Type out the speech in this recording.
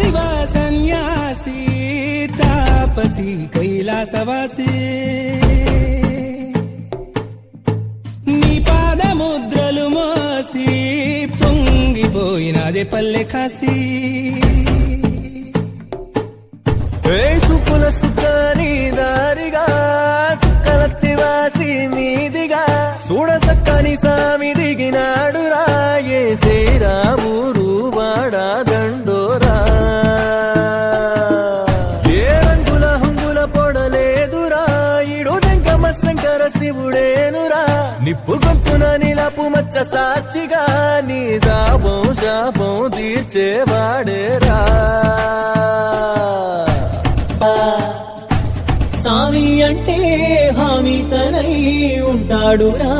శివ సన్యాసి తాపసి కైలాసవాసి నీ పాదముద్రలు మోసి పొంగిపోయినదే పల్లె కాసి సుకుల సుఖాని దారిగా చుక్కలత్తి వాసి మీదిగా చూడ చక్కని సామి దిగినాడు రాయే శ్రీరామురు వాడా దండోరా ఏ రంగుల హంగుల పొడలేదురా ఇడు వెంకమ్మ శంకర శివుడేనురా నిప్పు గొంతున నిలపు మచ్చ సాక్షిగా నీ దాపం శాపం తీర్చేవాడేరా సామి అంటే హామీ తనై ఉంటాడురా